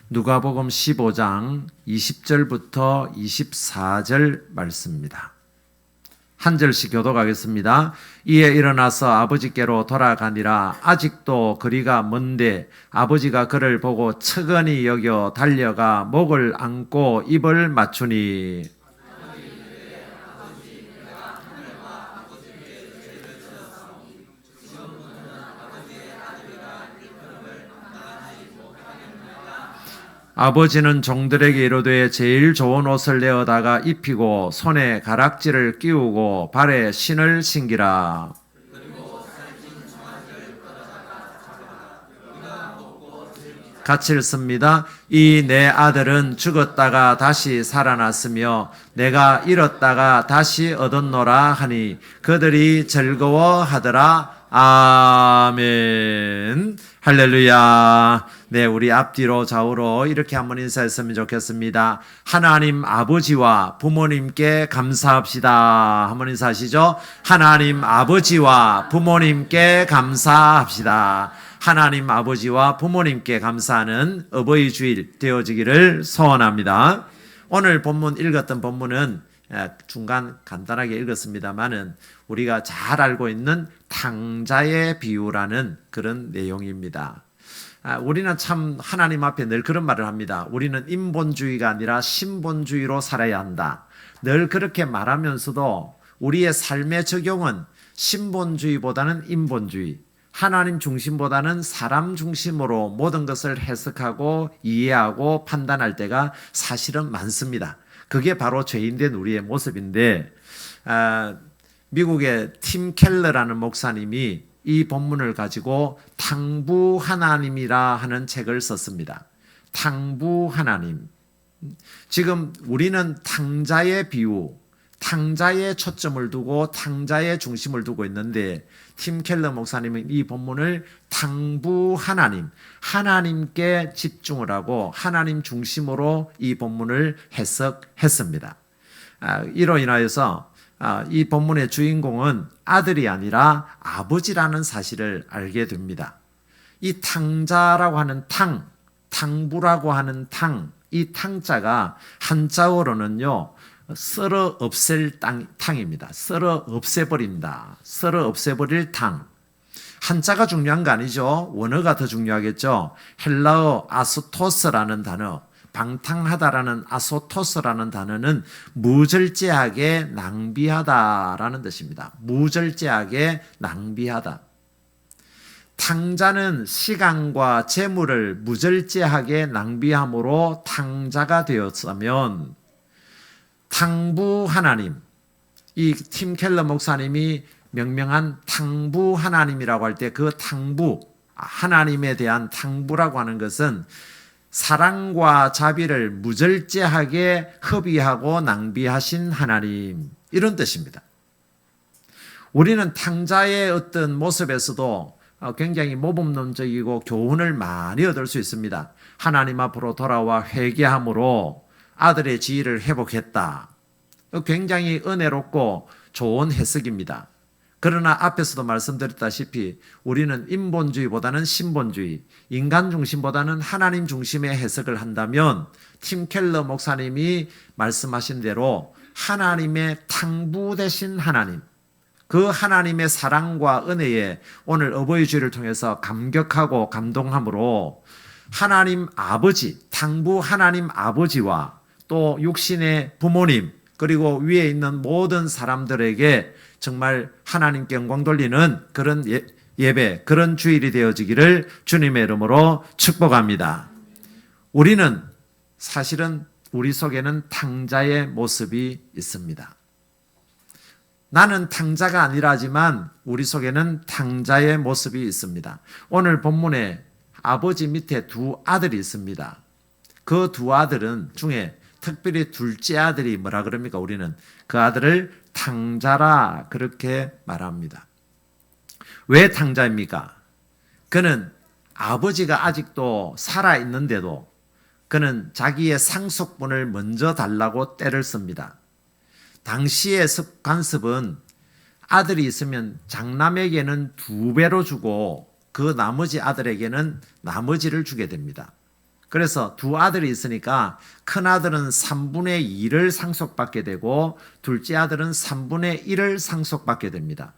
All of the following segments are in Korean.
누가복음 15장 20절부터 24절 말씀입니다. 한 절씩 교독하겠습니다. 이에 일어나서 아버지께로 돌아가니라. 아직도 거리가 먼데 아버지가 그를 보고 측은히 여겨 달려가 목을 안고 입을 맞추니 아버지는 종들에게 이르되 제일 좋은 옷을 내어다가 입히고 손에 가락지를 끼우고 발에 신을 신기라. 같이 읽습니다. 이 내 아들은 죽었다가 다시 살아났으며 내가 잃었다가 다시 얻었노라 하니 그들이 즐거워하더라. 아멘. 할렐루야. 네, 우리 앞뒤로 좌우로 이렇게 한번 인사했으면 좋겠습니다. 하나님 아버지와 부모님께 감사합시다. 한번 인사하시죠. 하나님 아버지와 부모님께 감사합시다. 하나님 아버지와 부모님께 감사하는 어버이 주일 되어지기를 소원합니다. 오늘 본문 읽었던 본문은 중간 간단하게 읽었습니다만은 우리가 잘 알고 있는 탕자의 비유라는 그런 내용입니다. 우리는 참 하나님 앞에 늘 그런 말을 합니다. 우리는 인본주의가 아니라 신본주의로 살아야 한다. 늘 그렇게 말하면서도 우리의 삶의 적용은 신본주의보다는 인본주의, 하나님 중심보다는 사람 중심으로 모든 것을 해석하고 이해하고 판단할 때가 사실은 많습니다. 그게 바로 죄인된 우리의 모습인데 미국의 팀 켈러라는 목사님이 이 본문을 가지고 탕부 하나님이라 하는 책을 썼습니다. 탕부 하나님. 지금 우리는 탕자의 비유, 탕자의 초점을 두고 탕자의 중심을 두고 있는데 팀 켈러 목사님은 이 본문을 탕부 하나님, 하나님께 집중을 하고 하나님 중심으로 이 본문을 해석했습니다. 이로 인하여서 이 본문의 주인공은 아들이 아니라 아버지라는 사실을 알게 됩니다. 이 탕자라고 하는 탕부라고 하는 이 탕자가 한자어로는요, 썰어 없앨 탕입니다. 썰어 없애버린다. 썰어 없애버릴 탕. 한자가 중요한 거 아니죠. 원어가 더 중요하겠죠. 헬라어 아스토스라는 단어, 방탕하다라는 아소토스라는 단어는 무절제하게 낭비하다라는 뜻입니다. 무절제하게 낭비하다. 탕자는 시간과 재물을 무절제하게 낭비함으로 탕자가 되었으면 탕부 하나님, 이 팀 켈러 목사님이 명명한 탕부 하나님이라고 할 때 그 탕부, 하나님에 대한 탕부라고 하는 것은 사랑과 자비를 무절제하게 허비하고 낭비하신 하나님, 이런 뜻입니다. 우리는 탕자의 어떤 모습에서도 굉장히 모범론적이고 교훈을 많이 얻을 수 있습니다. 하나님 앞으로 돌아와 회개함으로 아들의 지위를 회복했다. 굉장히 은혜롭고 좋은 해석입니다. 그러나 앞에서도 말씀드렸다시피 우리는 인본주의보다는 신본주의, 인간 중심보다는 하나님 중심의 해석을 한다면 팀 켈러 목사님이 말씀하신 대로 하나님의 탕부 되신 하나님, 그 하나님의 사랑과 은혜에 오늘 어버이 주일을 통해서 감격하고 감동함으로 하나님 아버지, 탕부 하나님 아버지와 또 육신의 부모님, 그리고 위에 있는 모든 사람들에게 정말 하나님께 영광 돌리는 그런 예배, 그런 주일이 되어지기를 주님의 이름으로 축복합니다. 우리는 사실은 우리 속에는 탕자의 모습이 있습니다. 나는 탕자가 아니라 하지만 우리 속에는 탕자의 모습이 있습니다. 오늘 본문에 아버지 밑에 두 아들이 있습니다. 그 두 아들은 중에 특별히 둘째 아들이 뭐라 그럽니까? 우리는 그 아들을 탕자라 그렇게 말합니다. 왜 탕자입니까? 그는 아버지가 아직도 살아있는데도 그는 자기의 상속분을 먼저 달라고 떼를 씁니다. 당시의 관습은 아들이 있으면 장남에게는 2배로 주고 그 나머지 아들에게는 나머지를 주게 됩니다. 그래서 두 아들이 있으니까 큰 아들은 3분의 2를 상속받게 되고 둘째 아들은 3분의 1을 상속받게 됩니다.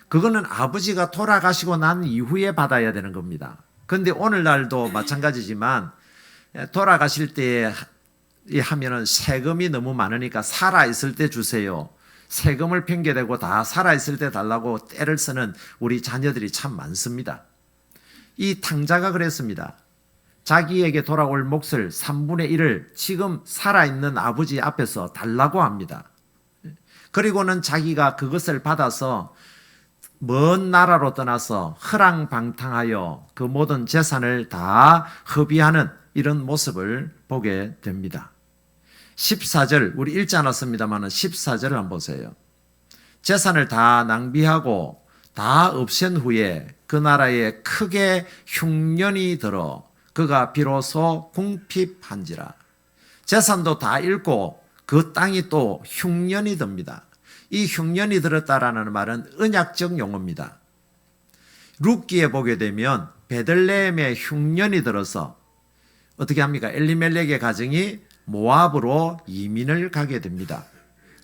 그거는 아버지가 돌아가시고 난 이후에 받아야 되는 겁니다. 그런데 오늘날도 마찬가지지만 돌아가실 때 하면은 세금이 너무 많으니까 살아있을 때 주세요. 세금을 핑계대고 다 살아있을 때 달라고 떼를 쓰는 우리 자녀들이 참 많습니다. 이 탕자가 그랬습니다. 자기에게 돌아올 몫을 3분의 1을 지금 살아있는 아버지 앞에서 달라고 합니다. 그리고는 자기가 그것을 받아서 먼 나라로 떠나서 허랑방탕하여 그 모든 재산을 다 허비하는 이런 모습을 보게 됩니다. 14절, 우리 읽지 않았습니다만 14절을 한번 보세요. 재산을 다 낭비하고 다 없앤 후에 그 나라에 크게 흉년이 들어 그가 비로소 궁핍한지라. 재산도 다 잃고 그 땅이 또 흉년이 듭니다. 이 흉년이 들었다라는 말은 언약적 용어입니다. 룻기에 보게 되면 베들레헴에 흉년이 들어서 어떻게 합니까? 엘리멜렉의 가정이 모압으로 이민을 가게 됩니다.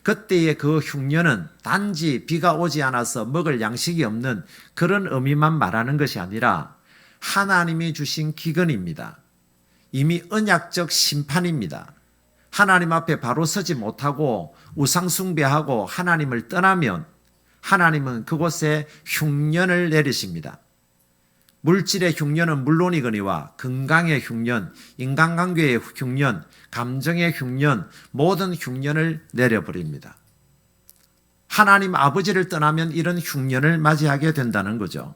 그때의 그 흉년은 단지 비가 오지 않아서 먹을 양식이 없는 그런 의미만 말하는 것이 아니라 하나님이 주신 기근입니다. 이미 언약적 심판입니다. 하나님 앞에 바로 서지 못하고 우상숭배하고 하나님을 떠나면 하나님은 그곳에 흉년을 내리십니다. 물질의 흉년은 물론이거니와 건강의 흉년, 인간관계의 흉년, 감정의 흉년, 모든 흉년을 내려버립니다. 하나님 아버지를 떠나면 이런 흉년을 맞이하게 된다는 거죠.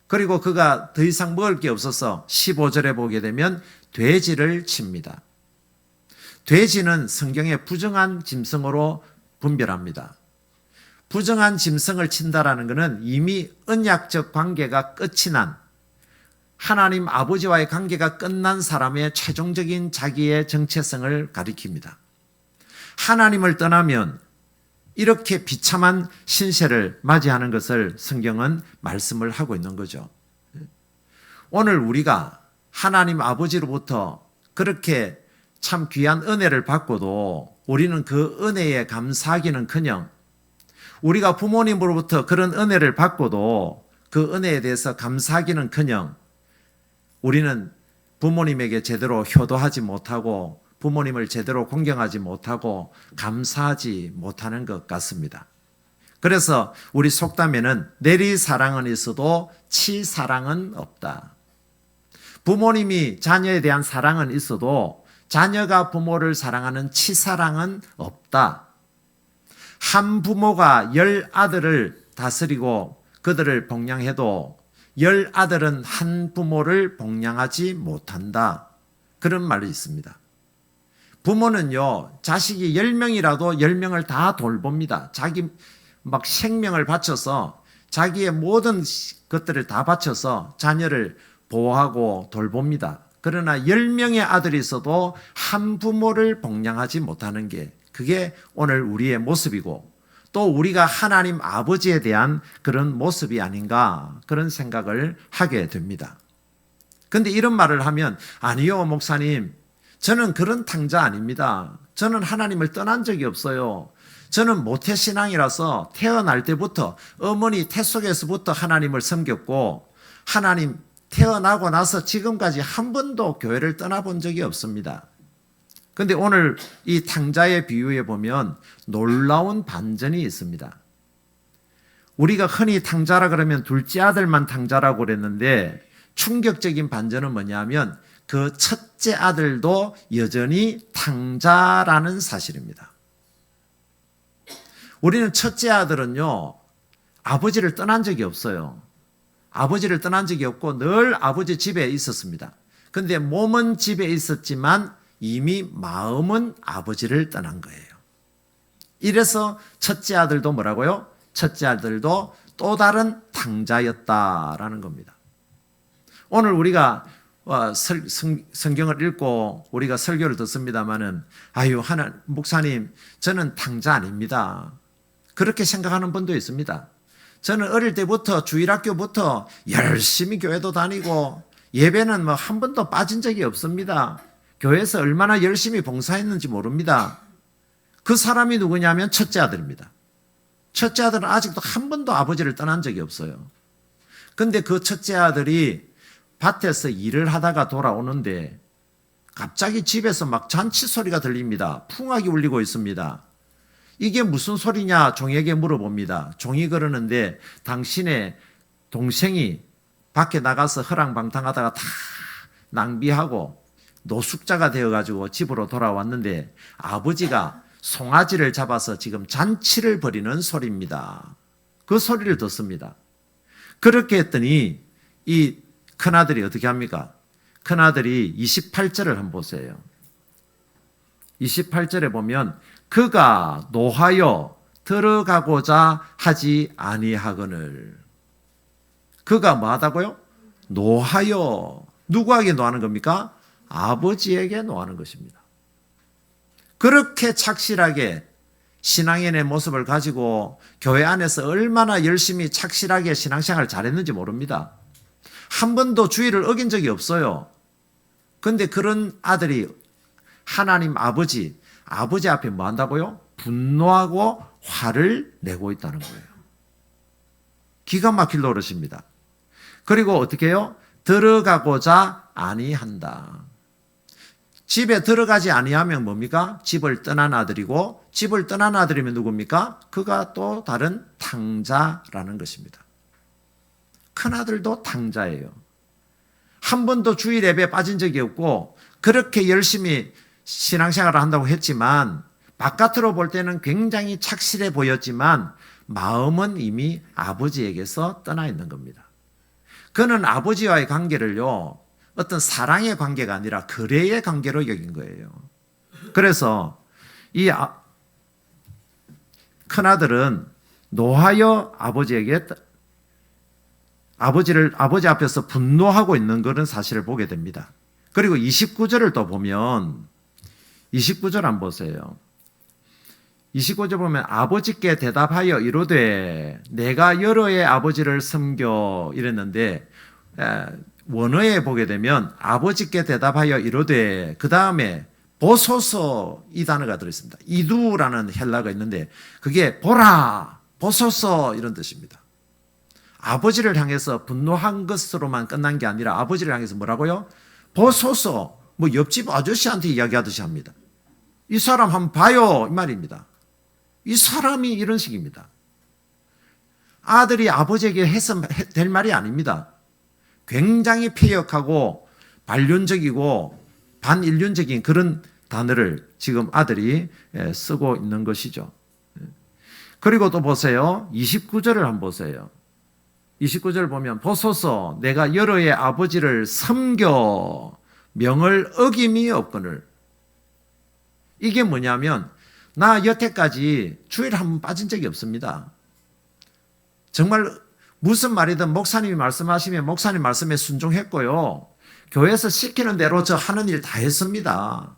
그리고 그가 더 이상 먹을 게 없어서 15절에 보게 되면 돼지를 칩니다. 돼지는 성경에 부정한 짐승으로 분별합니다. 부정한 짐승을 친다라는 것은 이미 언약적 관계가 끝이 난 하나님 아버지와의 관계가 끝난 사람의 최종적인 자기의 정체성을 가리킵니다. 하나님을 떠나면 이렇게 비참한 신세를 맞이하는 것을 성경은 말씀을 하고 있는 거죠. 오늘 우리가 하나님 아버지로부터 그렇게 참 귀한 은혜를 받고도 우리는 그 은혜에 감사하기는커녕 우리가 부모님으로부터 그런 은혜를 받고도 그 은혜에 대해서 감사하기는커녕 우리는 부모님에게 제대로 효도하지 못하고 부모님을 제대로 공경하지 못하고 감사하지 못하는 것 같습니다. 그래서 우리 속담에는 내리사랑은 있어도 치사랑은 없다. 부모님이 자녀에 대한 사랑은 있어도 자녀가 부모를 사랑하는 치사랑은 없다. 한 부모가 10아들을 다스리고 그들을 복양해도 10아들은 한 부모를 복양하지 못한다. 그런 말이 있습니다. 부모는요, 자식이 10명이라도 10명을 다 돌봅니다. 자기 막 생명을 바쳐서 자기의 모든 것들을 다 바쳐서 자녀를 보호하고 돌봅니다. 그러나 10명의 아들이 있어도 한 부모를 복양하지 못하는 게 그게 오늘 우리의 모습이고 또 우리가 하나님 아버지에 대한 그런 모습이 아닌가 그런 생각을 하게 됩니다. 그런데 이런 말을 하면 아니요 목사님 저는 그런 탕자 아닙니다. 저는 하나님을 떠난 적이 없어요. 저는 모태신앙이라서 태어날 때부터 어머니 태 속에서부터 하나님을 섬겼고 하나님 태어나고 나서 지금까지 한 번도 교회를 떠나본 적이 없습니다. 그런데 오늘 이 탕자의 비유에 보면 놀라운 반전이 있습니다. 우리가 흔히 탕자라 그러면 둘째 아들만 탕자라고 그랬는데 충격적인 반전은 뭐냐면 그 첫째 아들도 여전히 탕자라는 사실입니다. 우리는 첫째 아들은요, 아버지를 떠난 적이 없어요. 아버지를 떠난 적이 없고 늘 아버지 집에 있었습니다. 그런데 몸은 집에 있었지만 이미 마음은 아버지를 떠난 거예요. 이래서 첫째 아들도 뭐라고요? 첫째 아들도 또 다른 탕자였다라는 겁니다. 오늘 우리가 성경을 읽고 우리가 설교를 듣습니다마는 아유 목사님 저는 탕자 아닙니다. 그렇게 생각하는 분도 있습니다. 저는 어릴 때부터 주일학교부터 열심히 교회도 다니고 예배는 뭐 한 번도 빠진 적이 없습니다. 교회에서 얼마나 열심히 봉사했는지 모릅니다. 그 사람이 누구냐면 첫째 아들입니다. 첫째 아들은 아직도 한 번도 아버지를 떠난 적이 없어요. 근데 그 첫째 아들이 밭에서 일을 하다가 돌아오는데 갑자기 집에서 막 잔치 소리가 들립니다. 풍악이 울리고 있습니다. 이게 무슨 소리냐 종에게 물어봅니다. 종이 그러는데 당신의 동생이 밖에 나가서 허랑방탕하다가 다 낭비하고 노숙자가 되어가지고 집으로 돌아왔는데 아버지가 송아지를 잡아서 지금 잔치를 벌이는 소리입니다. 그 소리를 듣습니다. 그렇게 했더니 이 큰아들이 어떻게 합니까? 큰아들이 28절을 한번 보세요. 28절에 보면 그가 노하여 들어가고자 하지 아니하거늘. 그가 뭐 하다고요? 노하여. 누구에게 노하는 겁니까? 아버지에게 노하는 것입니다. 그렇게 착실하게 신앙인의 모습을 가지고 교회 안에서 얼마나 열심히 착실하게 신앙생활을 잘했는지 모릅니다. 한 번도 주의를 어긴 적이 없어요. 근데 그런 아들이 하나님 아버지 앞에 뭐 한다고요? 분노하고 화를 내고 있다는 거예요. 기가 막힐 노릇입니다. 그리고 어떻게 해요? 들어가고자 아니한다. 집에 들어가지 아니하면 뭡니까? 집을 떠난 아들이고, 집을 떠난 아들이면 누굽니까? 그가 또 다른 탕자라는 것입니다. 큰아들도 탕자예요. 한 번도 주일 예배에 빠진 적이 없고 그렇게 열심히 신앙생활을 한다고 했지만 바깥으로 볼 때는 굉장히 착실해 보였지만 마음은 이미 아버지에게서 떠나 있는 겁니다. 그는 아버지와의 관계를요, 어떤 사랑의 관계가 아니라 거래의 관계로 여긴 거예요. 그래서 이 큰아들은 노하여 아버지 앞에서 분노하고 있는 그런 사실을 보게 됩니다. 그리고 29절을 또 보면 29절 한번 보세요. 29절 보면 아버지께 대답하여 이르되 내가 여러 해 아버지를 섬겨 이랬는데 원어에 보게 되면 아버지께 대답하여 이르되 그 다음에 보소서 이 단어가 들어있습니다. 이두라는 헬라가 있는데 그게 보라 보소서 이런 뜻입니다. 아버지를 향해서 분노한 것으로만 끝난 게 아니라 아버지를 향해서 뭐라고요? 보소서, 뭐 옆집 아저씨한테 이야기하듯이 합니다. 이 사람 한번 봐요 이 말입니다. 이 사람이 이런 식입니다. 아들이 아버지에게 해서 될 말이 아닙니다. 굉장히 폐역하고 반륜적이고 반인륜적인 그런 단어를 지금 아들이 쓰고 있는 것이죠. 그리고 또 보세요. 29절을 한번 보세요. 29절 보면 보소서 내가 여러 해 아버지를 섬겨 명을 어김이 없거늘. 이게 뭐냐면 나 여태까지 주일 한 번 빠진 적이 없습니다. 정말 무슨 말이든 목사님이 말씀하시면 목사님 말씀에 순종했고요. 교회에서 시키는 대로 저 하는 일 다 했습니다.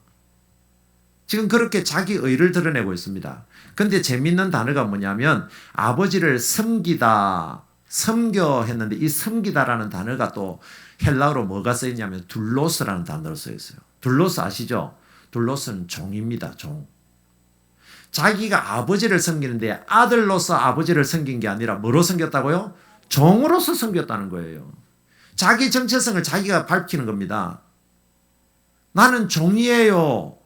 지금 그렇게 자기 의를 드러내고 있습니다. 근데 재밌는 단어가 뭐냐면 아버지를 섬기다, 섬겨 했는데 이 섬기다라는 단어가 또 헬라어로 뭐가 쓰였냐면 둘로스라는 단어로 쓰여 있어요. 둘로스 아시죠? 둘로스는 종입니다. 종. 자기가 아버지를 섬기는데 아들로서 아버지를 섬긴 게 아니라 뭐로 섬겼다고요? 종으로서 섬겼다는 거예요. 자기 정체성을 자기가 밝히는 겁니다. 나는 종이에요.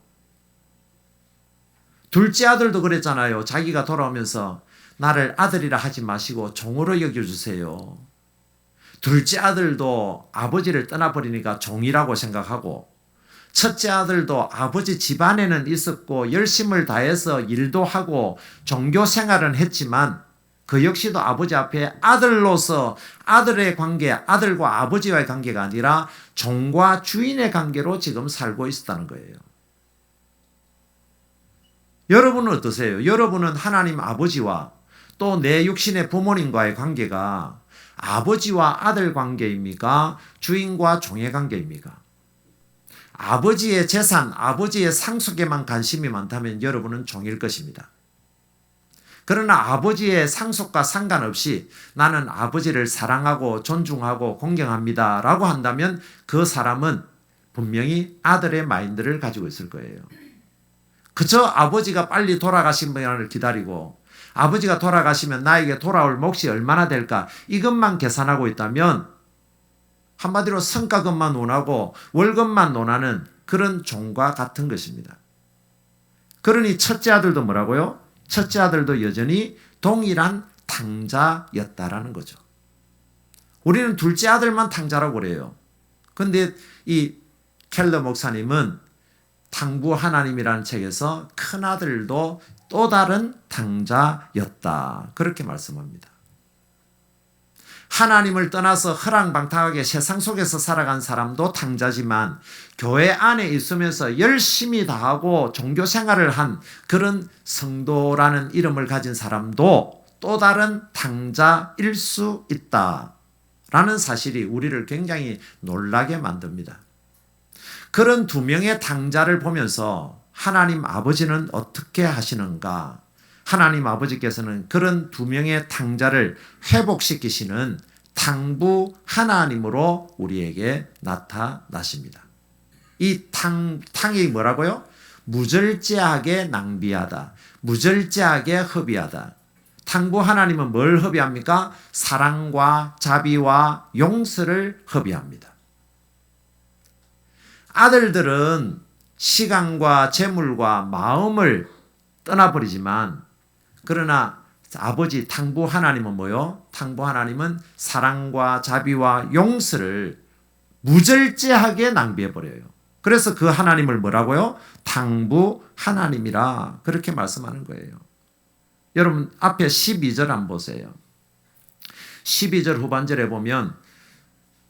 둘째 아들도 그랬잖아요. 자기가 돌아오면서 나를 아들이라 하지 마시고 종으로 여겨주세요. 둘째 아들도 아버지를 떠나버리니까 종이라고 생각하고 첫째 아들도 아버지 집안에는 있었고 열심을 다해서 일도 하고 종교 생활은 했지만 그 역시도 아버지 앞에 아들로서 아들의 관계, 아들과 아버지와의 관계가 아니라 종과 주인의 관계로 지금 살고 있었다는 거예요. 여러분은 어떠세요? 여러분은 하나님 아버지와 또 내 육신의 부모님과의 관계가 아버지와 아들 관계입니까? 주인과 종의 관계입니까? 아버지의 재산, 아버지의 상속에만 관심이 많다면 여러분은 종일 것입니다. 그러나 아버지의 상속과 상관없이 나는 아버지를 사랑하고 존중하고 공경합니다 라고 한다면 그 사람은 분명히 아들의 마인드를 가지고 있을 거예요. 그저 아버지가 빨리 돌아가시면을 기다리고 아버지가 돌아가시면 나에게 돌아올 몫이 얼마나 될까 이것만 계산하고 있다면 한마디로 성과급만 논하고 월급만 논하는 그런 종과 같은 것입니다. 그러니 첫째 아들도 뭐라고요? 첫째 아들도 여전히 동일한 탕자였다라는 거죠. 우리는 둘째 아들만 탕자라고 그래요. 그런데 이 켈러 목사님은 탕부 하나님이라는 책에서 큰아들도 또 다른 탕자였다. 그렇게 말씀합니다. 하나님을 떠나서 허랑방탕하게 세상 속에서 살아간 사람도 탕자지만 교회 안에 있으면서 열심히 다하고 종교 생활을 한 그런 성도라는 이름을 가진 사람도 또 다른 탕자일 수 있다라는 사실이 우리를 굉장히 놀라게 만듭니다. 그런 두 명의 탕자를 보면서 하나님 아버지는 어떻게 하시는가? 하나님 아버지께서는 그런 두 명의 탕자를 회복시키시는 탕부 하나님으로 우리에게 나타나십니다. 이 탕이 뭐라고요? 무절제하게 낭비하다. 무절제하게 허비하다. 탕부 하나님은 뭘 허비합니까? 사랑과 자비와 용서를 허비합니다. 아들들은 시간과 재물과 마음을 떠나버리지만 그러나 아버지 탕부 하나님은 뭐요? 탕부 하나님은 사랑과 자비와 용서를 무절제하게 낭비해버려요. 그래서 그 하나님을 뭐라고요? 탕부 하나님이라 그렇게 말씀하는 거예요. 여러분 앞에 12절 한번 보세요. 12절 후반절에 보면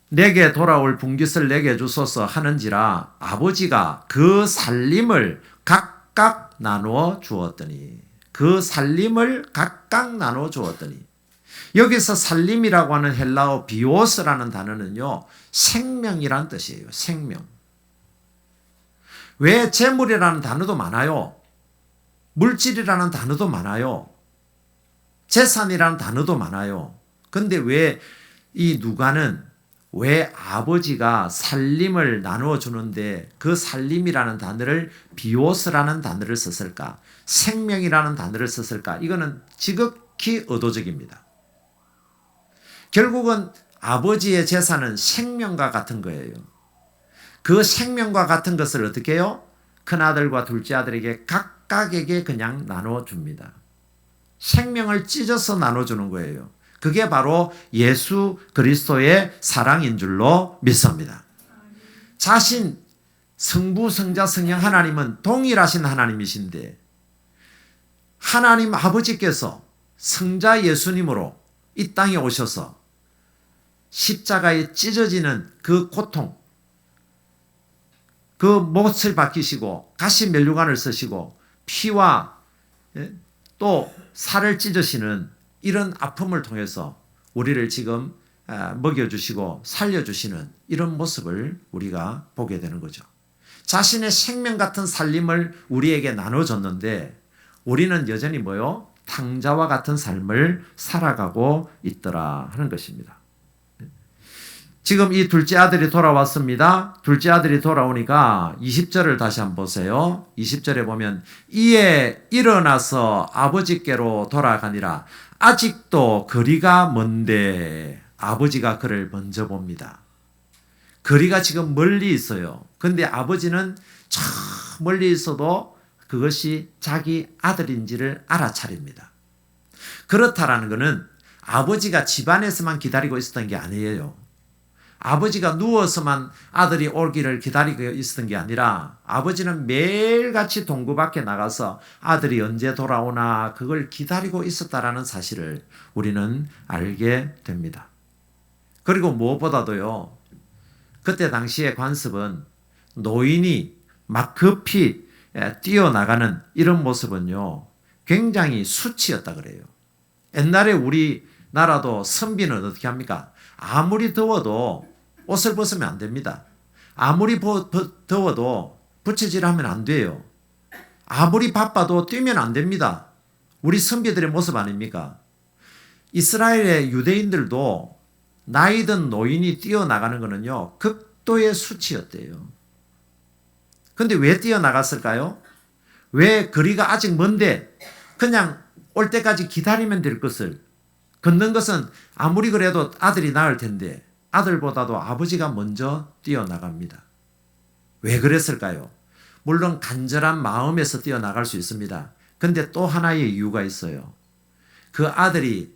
내게 돌아올 분깃을 내게 주소서 하는지라 아버지가 그 살림을 각각 나누어 주었더니 그 살림을 각각 나누어 주었더니 여기서 살림이라고 하는 헬라어 비오스라는 단어는요 생명이란 뜻이에요. 생명. 왜 재물이라는 단어도 많아요. 물질이라는 단어도 많아요. 재산이라는 단어도 많아요. 근데 왜 이 누가는 왜 아버지가 살림을 나누어 주는데 그 살림이라는 단어를 비오스라는 단어를 썼을까? 생명이라는 단어를 썼을까? 이거는 지극히 의도적입니다. 결국은 아버지의 재산은 생명과 같은 거예요. 그 생명과 같은 것을 어떻게 해요? 큰아들과 둘째 아들에게 각각에게 그냥 나누어 줍니다. 생명을 찢어서 나눠주는 거예요. 그게 바로 예수 그리스도의 사랑인 줄로 믿습니다. 자신 성부, 성자, 성령 하나님은 동일하신 하나님이신데 하나님 아버지께서 성자 예수님으로 이 땅에 오셔서 십자가에 찢어지는 그 고통, 그 못을 박히시고 가시 면류관을 쓰시고 피와 또 살을 찢으시는 이런 아픔을 통해서 우리를 지금 먹여주시고 살려주시는 이런 모습을 우리가 보게 되는 거죠. 자신의 생명 같은 살림을 우리에게 나눠줬는데 우리는 여전히 뭐요? 탕자와 같은 삶을 살아가고 있더라 하는 것입니다. 지금 이 둘째 아들이 돌아왔습니다. 둘째 아들이 돌아오니까 20절을 다시 한번 보세요. 20절에 보면 이에 일어나서 아버지께로 돌아가니라. 아직도 거리가 먼데 아버지가 그를 먼저 봅니다. 거리가 지금 멀리 있어요. 근데 아버지는 저 멀리 있어도 그것이 자기 아들인지를 알아차립니다. 그렇다라는 것은 아버지가 집안에서만 기다리고 있었던 게 아니에요. 아버지가 누워서만 아들이 오기를 기다리고 있었던 게 아니라 아버지는 매일같이 동구 밖에 나가서 아들이 언제 돌아오나 그걸 기다리고 있었다라는 사실을 우리는 알게 됩니다. 그리고 무엇보다도요, 그때 당시의 관습은 노인이 막 급히 뛰어나가는 이런 모습은요 굉장히 수치였다 그래요. 옛날에 우리나라도 선비는 어떻게 합니까? 아무리 더워도 옷을 벗으면 안 됩니다. 아무리 더워도 부채질하면 안 돼요. 아무리 바빠도 뛰면 안 됩니다. 우리 선비들의 모습 아닙니까? 이스라엘의 유대인들도 나이든 노인이 뛰어나가는 것은요, 극도의 수치였대요. 근데 왜 뛰어나갔을까요? 왜 거리가 아직 먼데 그냥 올 때까지 기다리면 될 것을, 걷는 것은 아무리 그래도 아들이 나을 텐데 아들보다도 아버지가 먼저 뛰어나갑니다. 왜 그랬을까요? 물론 간절한 마음에서 뛰어나갈 수 있습니다. 근데 또 하나의 이유가 있어요. 그 아들이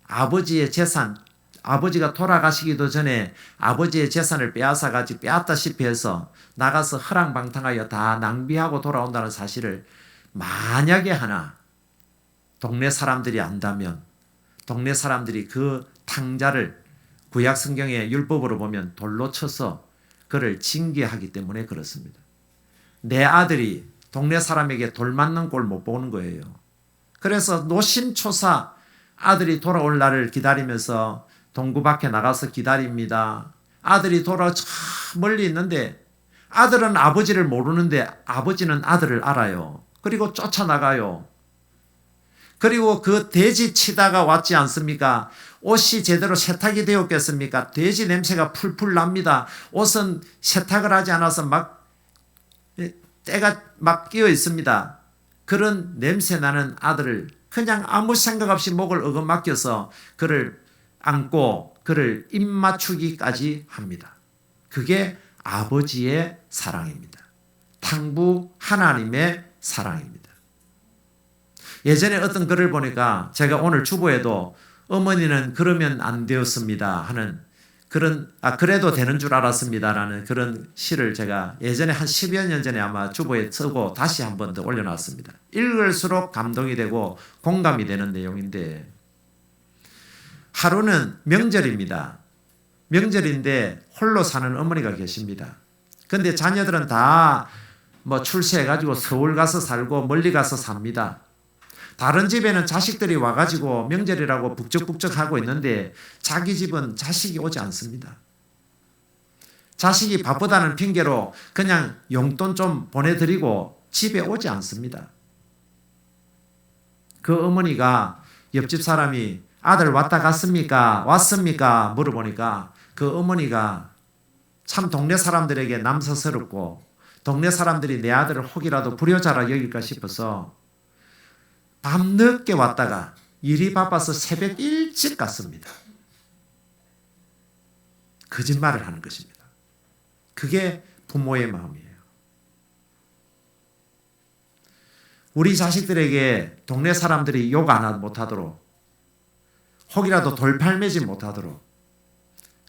아버지의 재산, 아버지가 돌아가시기도 전에 아버지의 재산을 빼앗다시피 해서 나가서 허랑방탕하여 다 낭비하고 돌아온다는 사실을 만약에 하나 동네 사람들이 안다면, 동네 사람들이 그 탕자를 구약 성경의 율법으로 보면 돌로 쳐서 그를 징계하기 때문에 그렇습니다. 내 아들이 동네 사람에게 돌 맞는 꼴 못 보는 거예요. 그래서 노심초사 아들이 돌아올 날을 기다리면서 동구 밖에 나가서 기다립니다. 아들이 돌아와 저 멀리 있는데 아들은 아버지를 모르는데 아버지는 아들을 알아요. 그리고 쫓아나가요. 그리고 그 돼지 치다가 왔지 않습니까? 옷이 제대로 세탁이 되었겠습니까? 돼지 냄새가 풀풀 납니다. 옷은 세탁을 하지 않아서 막 때가 막 끼어 있습니다. 그런 냄새 나는 아들을 그냥 아무 생각 없이 목을 어긋맡겨서 그를 안고 그를 입 맞추기까지 합니다. 그게 아버지의 사랑입니다. 탕부 하나님의 사랑입니다. 예전에 어떤 글을 보니까 제가 오늘 주보에도 어머니는 그러면 안 되었습니다 하는 그런, 그래도 되는 줄 알았습니다라는 그런 시를 제가 예전에 한 10여 년 전에 아마 주보에 쓰고 다시 한 번 더 올려놨습니다. 읽을수록 감동이 되고 공감이 되는 내용인데, 하루는 명절입니다. 명절인데 홀로 사는 어머니가 계십니다. 근데 자녀들은 다 뭐 출세해가지고 서울 가서 살고 멀리 가서 삽니다. 다른 집에는 자식들이 와가지고 명절이라고 북적북적 하고 있는데 자기 집은 자식이 오지 않습니다. 자식이 바쁘다는 핑계로 그냥 용돈 좀 보내드리고 집에 오지 않습니다. 그 어머니가 옆집 사람이 아들 왔다 갔습니까? 왔습니까? 물어보니까 그 어머니가 참 동네 사람들에게 남사스럽고 동네 사람들이 내 아들을 혹이라도 불효자라 여길까 싶어서 밤늦게 왔다가 일이 바빠서 새벽 일찍 갔습니다. 거짓말을 하는 것입니다. 그게 부모의 마음이에요. 우리 자식들에게 동네 사람들이 욕 안 못하도록, 혹이라도 돌팔매지 못하도록,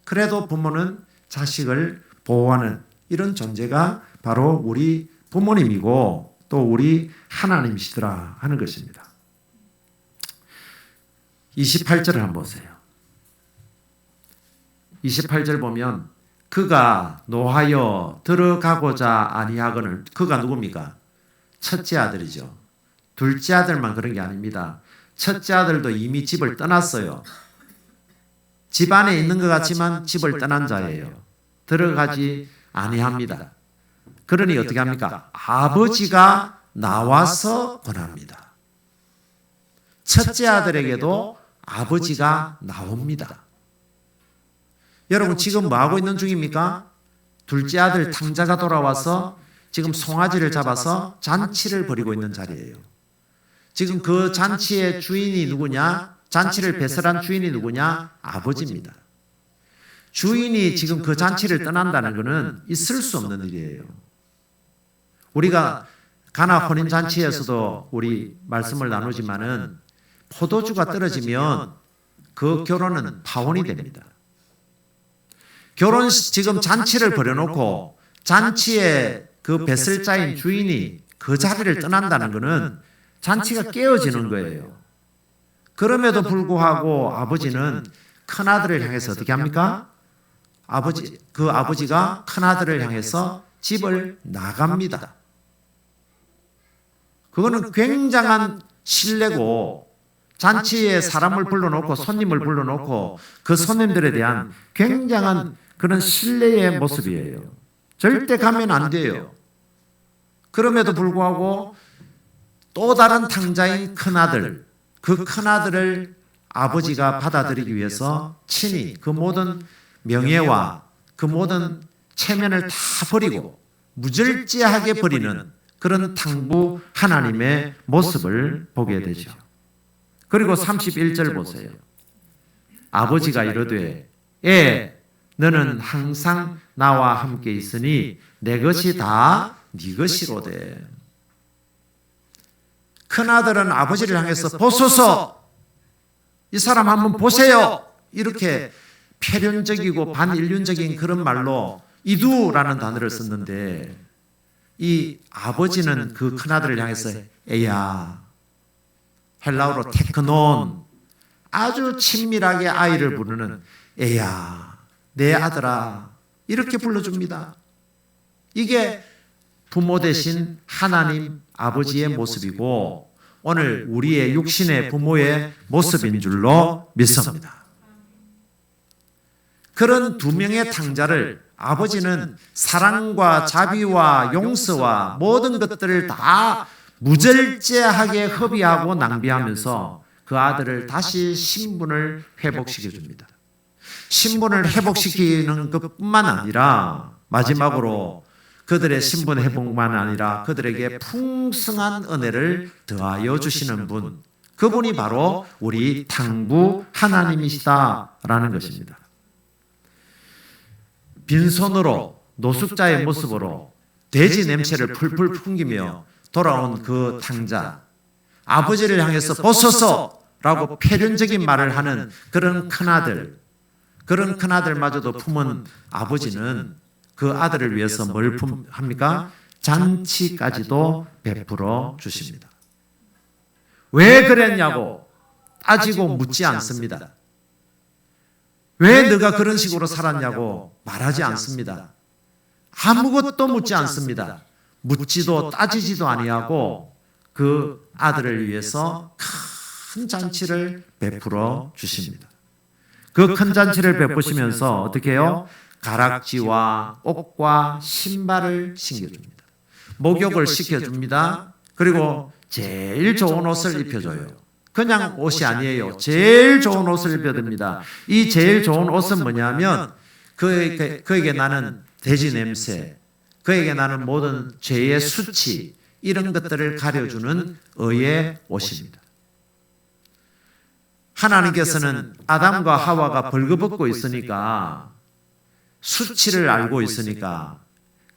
그래도 부모는 자식을 보호하는 이런 존재가 바로 우리 부모님이고 또 우리 하나님이시더라 하는 것입니다. 28절을 한번 보세요. 28절 보면 그가 노하여 들어가고자 아니하거늘, 그가 누굽니까? 첫째 아들이죠. 둘째 아들만 그런 게 아닙니다. 첫째 아들도 이미 집을 떠났어요. 집 안에 있는 것 같지만 집을 떠난 자예요. 들어가지 아니합니다. 그러니 어떻게 합니까? 아버지가 나와서 권합니다. 첫째 아들에게도 아버지가 나옵니다. 여러분 지금 뭐 하고 있는 중입니까? 둘째 아들 탕자가 돌아와서 지금 송아지를 잡아서 잔치를 벌이고 있는 자리예요. 지금 그 잔치의 주인이 누구냐? 잔치를 배설한 주인이 누구냐? 아버지입니다. 주인이 지금 그 잔치를 떠난다는 것은 있을 수 없는 일이에요. 우리가 가나 혼인 잔치에서도 우리 말씀을 나누지만은 포도주가 떨어지면 그 결혼은 파혼이 됩니다. 결혼 지금 잔치를 벌여놓고 잔치의 그 배설자인 주인이 그 자리를 떠난다는 것은 잔치가 깨어지는 거예요. 그럼에도 불구하고 아버지는 큰아들을 향해서 어떻게 합니까? 그 아버지가 큰아들을 향해서 집을 나갑니다. 그거는 굉장한 신뢰고, 잔치에 사람을 불러놓고 손님을 불러놓고 그 손님들에 대한 굉장한 그런 신뢰의 모습이에요. 절대 가면 안 돼요. 그럼에도 불구하고 또 다른 탕자인 큰아들, 그 큰아들을 아버지가 받아들이기 위해서 친히 그 모든 명예와 그 모든 체면을 다 버리고 무절제하게 버리는 그런 탕부 하나님의 모습을 보게 되죠. 그리고 31절 보세요. 아버지가 이르되 너는 항상 나와 함께 있으니 내 것이 다 네 것이로되. 큰아들은 아버지를 향해서 보소서, 이 사람 한번 보세요, 이렇게 표련적이고 반인륜적인 그런 말로 이두라는 단어를 썼는데, 이 아버지는 그 큰아들을 향해서 에야, 헬라어로 테크논, 아주 친밀하게 아이를 부르는 에야, 내 아들아, 이렇게 불러줍니다. 이게 부모 대신 하나님 아버지의 모습이고 오늘 우리의 육신의 부모의 모습인 줄로 믿습니다. 그런 두 명의 탕자를 아버지는 사랑과 자비와 용서와 모든 것들을 다 무절제하게 허비하고 낭비하면서 그 아들을 다시 신분을 회복시켜 줍니다. 신분을 회복시키는 것뿐만 아니라 마지막으로 그들의 신분 회복만 아니라 그들에게 풍성한 은혜를 더하여 주시는 분, 그분이 바로 우리 탕부 하나님이시다라는 것입니다. 빈손으로 노숙자의 모습으로 돼지 냄새를 풀풀 풍기며 돌아온 그 탕자, 아버지를 향해서 보소서라고 표련적인 말을 하는 그런 큰아들, 그런 큰아들마저도 품은 아버지는 그 아들을 위해서 뭘 합니까? 잔치까지도 베풀어 주십니다. 왜 그랬냐고 따지고 묻지 않습니다. 왜 너가 그런 식으로 살았냐고 말하지 않습니다. 아무것도 묻지 않습니다. 묻지도 따지지도 아니하고 그 아들을 위해서 큰 잔치를 베풀어 주십니다. 그 큰 잔치를 베푸시면서 어떻게 해요? 가락지와 옷과 신발을 신겨줍니다. 목욕을 시켜줍니다. 그리고 제일 좋은 옷을 입혀줘요. 그냥 옷이 아니에요. 제일 좋은 옷을 입혀줍니다. 이 제일 좋은 옷은 뭐냐면 그에게 나는 돼지 냄새, 그에게 나는 모든 죄의 수치, 이런 것들을 가려주는 의의 옷입니다. 하나님께서는 아담과 하와가 벌거벗고 있으니까, 수치를 알고 있으니까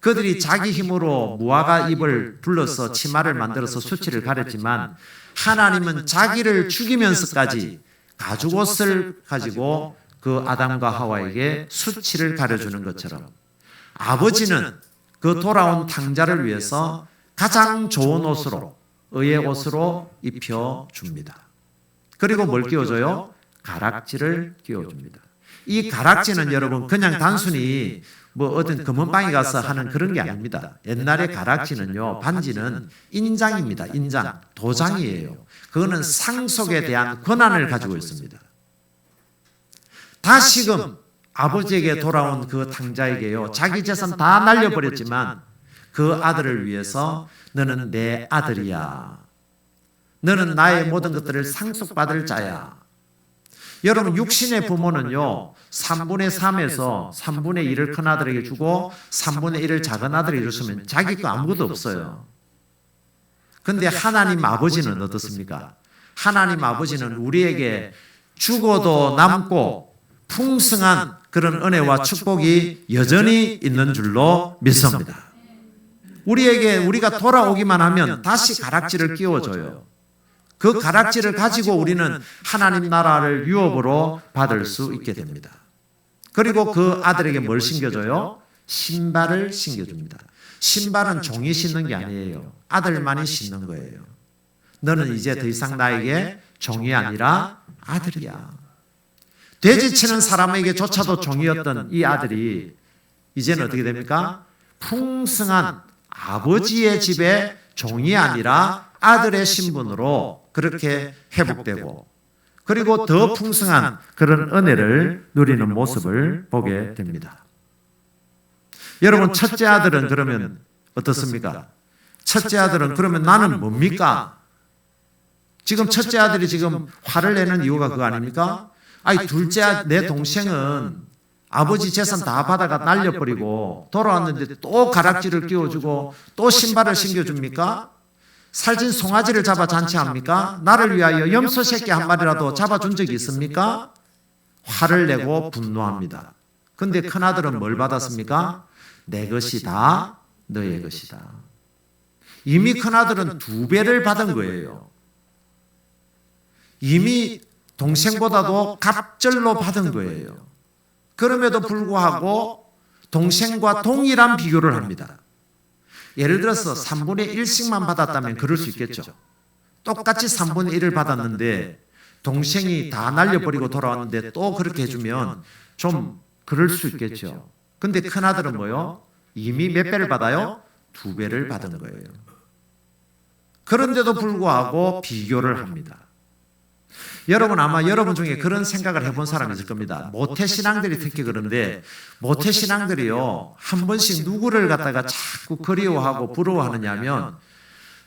그들이 자기 힘으로 무화과 잎을 불러서 치마를 만들어서 수치를 가렸지만, 하나님은 자기를 죽이면서까지 가죽옷을 가지고 그 아담과 하와에게 수치를 가려주는 것처럼 아버지는 그 돌아온 탕자를 위해서 가장 좋은 옷으로, 의의 옷으로 입혀줍니다. 그리고 뭘 끼워줘요? 가락지를 끼워줍니다. 이 가락지는 여러분 그냥 단순히 뭐 어떤 금은방에 가서 하는 그런 게 아닙니다. 옛날에 가락지는요, 반지는 인장입니다. 인장, 도장이에요. 그거는 상속에 대한 권한을 가지고 있습니다. 다시금 아버지에게 돌아온 그 탕자에게요, 자기 재산 다 날려버렸지만 그 아들을 위해서 너는 내 아들이야, 너는 나의 모든 것들을 상속받을 자야. 여러분, 육신의 부모는요, 3분의 3에서 3분의 1을 큰아들에게 주고 3분의 1을 작은아들에게 줬으면 자기 거 아무것도 없어요. 근데 하나님 아버지는 어떻습니까? 하나님 아버지는 우리에게 죽어도 남고 풍성한 그런 은혜와 축복이 여전히 있는 줄로 믿습니다. 우리가 돌아오기만 하면 다시 가락지를 끼워줘요. 그 가락지를 가지고 우리는 하나님 나라를 유업으로 받을 수 있게 됩니다. 그리고 그 아들에게 뭘 신겨줘요? 신발을 신겨줍니다. 신발은 종이 신는 게 아니에요. 아들만이 신는 거예요. 너는 이제 더 이상 나에게 종이 아니라 아들이야. 돼지치는 사람에게조차도 종이었던 이 아들이 이제는 어떻게 됩니까? 풍성한 아버지의 집에 종이 아니라 아들의 신분으로 그렇게 회복되고, 그리고 더 풍성한 그런 은혜를 누리는 모습을 보게 됩니다. 여러분, 첫째 아들은 그러면 어떻습니까? 첫째 아들은 그러면 나는 뭡니까? 지금 첫째 아들이 지금 화를 내는 이유가 그거 아닙니까? 아니 내 동생은 아버지 재산 다 받아가 날려버리고 돌아왔는데 또 가락지를 끼워주고 또 신발을 신겨줍니까? 살찐 송아지를 잡아 잔치합니까? 나를 위하여 염소 새끼 한 마리라도 잡아준 적이 있습니까? 화를 내고 분노합니다. 근데 큰아들은 뭘 받았습니까? 내 것이 다 너의 것이다. 이미 큰아들은 2배를 받은 거예요. 이미 동생보다도 갑절로 받은 거예요. 그럼에도 불구하고 동생과 동일한 비교를 합니다. 예를 들어서 3분의 1씩만 받았다면 그럴 수 있겠죠. 똑같이 3분의 1을 받았는데 동생이 다 날려버리고 돌아왔는데 또 그렇게 해주면 좀 그럴 수 있겠죠. 근데 큰아들은 뭐요? 이미 몇 배를 받아요? 2배를 받은 거예요. 그런데도 불구하고 비교를 합니다. 여러분 아마 여러분 중에 그런 생각을 해본 사람이 있을 겁니다. 모태신앙들이 특히 그런데 모태신앙들이요 한 번씩 누구를 갖다가 자꾸 그리워하고 부러워하느냐면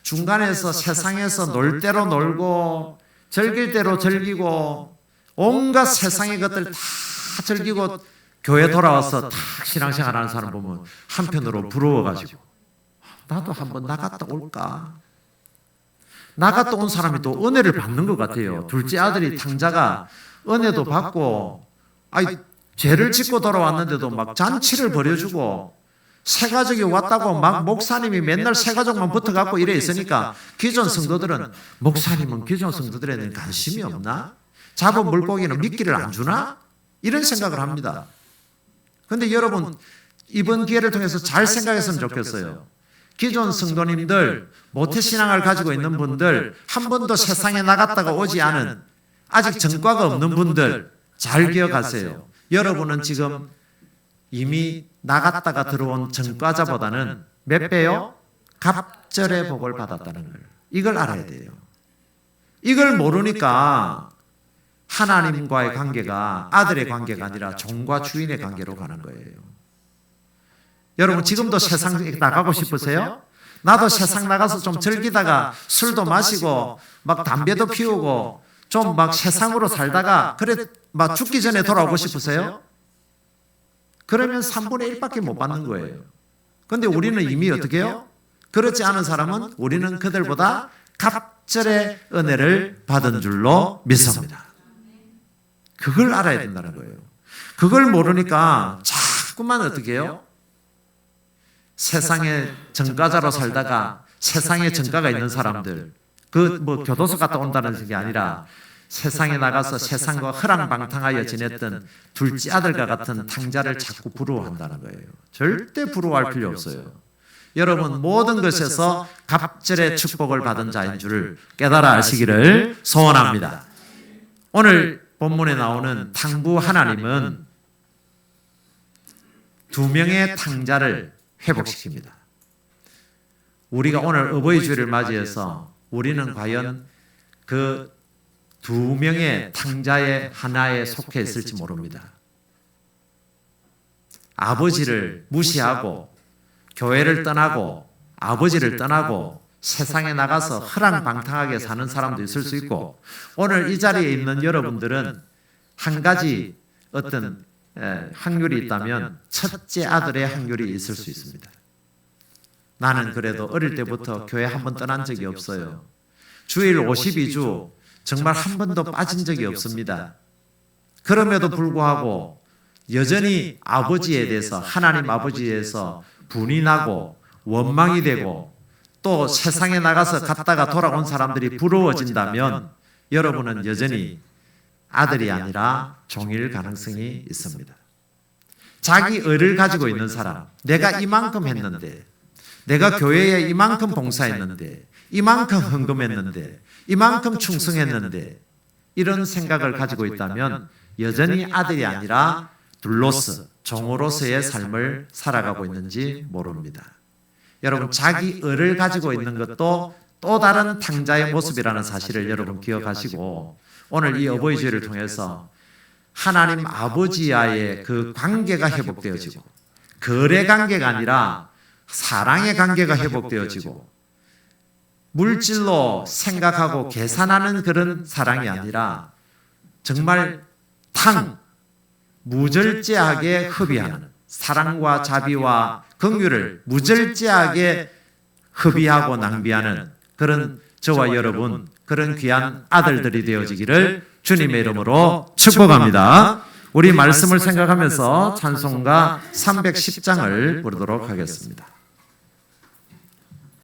중간에서 세상에서 놀 대로 놀고 즐길 대로 즐기고 온갖 세상의 것들 다 즐기고 교회 돌아와서 탁 신앙생활 하는 사람 보면 한편으로 부러워가지고 나도 한번 나갔다 올까? 나갔다 온 사람이 또 은혜를 받는 것 같아요. 둘째 아들이 탕자가 은혜도 받고 죄를 짓고 돌아왔는데도 막 잔치를 벌여주고 새가족이 왔다고 막 목사님이 맨날 새가족만 붙어갖고 이래 있으니까 기존 성도들은 목사님은 기존 성도들에는 관심이 없나? 잡은 물고기는 미끼를 안 주나? 이런 생각을 합니다. 그런데 여러분 이번 기회를 통해서 잘 생각했으면 좋겠어요. 기존 성도님들, 모태신앙을 가지고 있는 분들, 한 번도 세상에 나갔다가 오지 않은 아직 전과가 없는 분들 잘 기억하세요. 여러분은 지금 이미 나갔다가 들어온 전과자보다는 몇 배요? 갑절의 복을 받았다는 걸. 이걸 알아야 돼요. 이걸 모르니까 하나님과의 관계가 아들의 관계가 아니라 종과 주인의 관계로 가는 거예요. 여러분 지금도 세상 나가고 싶으세요? 나도 세상 나가서 좀 즐기다가 술도 마시고 막 담배도 피우고 좀 막 세상으로 살다가 그래 막 죽기 전에 돌아오고 싶으세요? 그러면 3분의 1밖에 못 받는 거예요. 그런데 우리는 이미 어떻게 해요? 그렇지 않은 사람은 우리는 그들보다 갑절의 은혜를 받은 줄로 믿습니다. 그걸 알아야 된다는 거예요. 그걸 모르니까 자꾸만 어떻게 해요? 세상의 전과자로 살다가 세상에 전과가 있는 사람들 그 뭐 교도소 갔다 온다는 게 아니라 세상에 나가서 세상과 허랑방탕하여 지냈던 둘째 아들과 같은 탕자를 자꾸 부러워한다는 거예요. 절대 부러워할 필요 없어요. 여러분 모든 것에서 갑절의 축복을 받은 자인 줄을 깨달아 아시기를 소원합니다. 오늘 본문에 나오는 탕부 하나님은 2명의 탕자를 회복시킵니다. 우리가 오늘 어버이 주일을 맞이해서 우리는 과연 그 2명의 탕자의 하나에 속해 있을지 모릅니다. 아버지를 무시하고 교회를 떠나고 아버지를 떠나고 세상에 나가서 허랑방탕하게 사는 사람도 있을 수 있고 오늘 이 자리에 있는 여러분들은 한 가지 어떤 확률이 있다면 첫째 아들의 확률이 있을 수 있습니다. 나는 그래도 어릴 때부터 교회 한 번 떠난 적이 없어요. 주일 52주 정말 한 번도 빠진 적이 없습니다. 그럼에도 불구하고 여전히 아버지에 대해서 하나님 아버지에 대해서 분이 나고 원망이 되고 또 세상에 나가서 갔다가 돌아온 사람들이 부러워진다면 여러분은 여전히 아들이 아니라 종일 가능성이 있습니다. 자기 의를 가지고 있는 사람, 내가 이만큼 했는데, 내가 교회에 이만큼 봉사했는데, 이만큼 헌금했는데, 이만큼 충성했는데 이런 생각을 가지고 있다면 여전히 아들이 아니라 둘로서 종으로서의 삶을 살아가고 있는지 모릅니다. 여러분 자기 의를 가지고 있는 것도 또 다른 탕자의 모습이라는 사실을 여러분 기억하시고 오늘 이 어버이 주일을 통해서 하나님 아버지와의 그 관계가 회복되어지고 거래 관계가 아니라 사랑의 관계가 회복되어지고 물질로 생각하고 계산하는 그런 사랑이 아니라 정말 무절제하게 허비하는 사랑과 자비와 긍휼을 무절제하게 허비하고 낭비하는 그런 저와 여러분, 그런 귀한 아들들이 되어지기를 주님의 이름으로 축복합니다. 우리 말씀을 생각하면서 찬송가 310장을 부르도록 하겠습니다.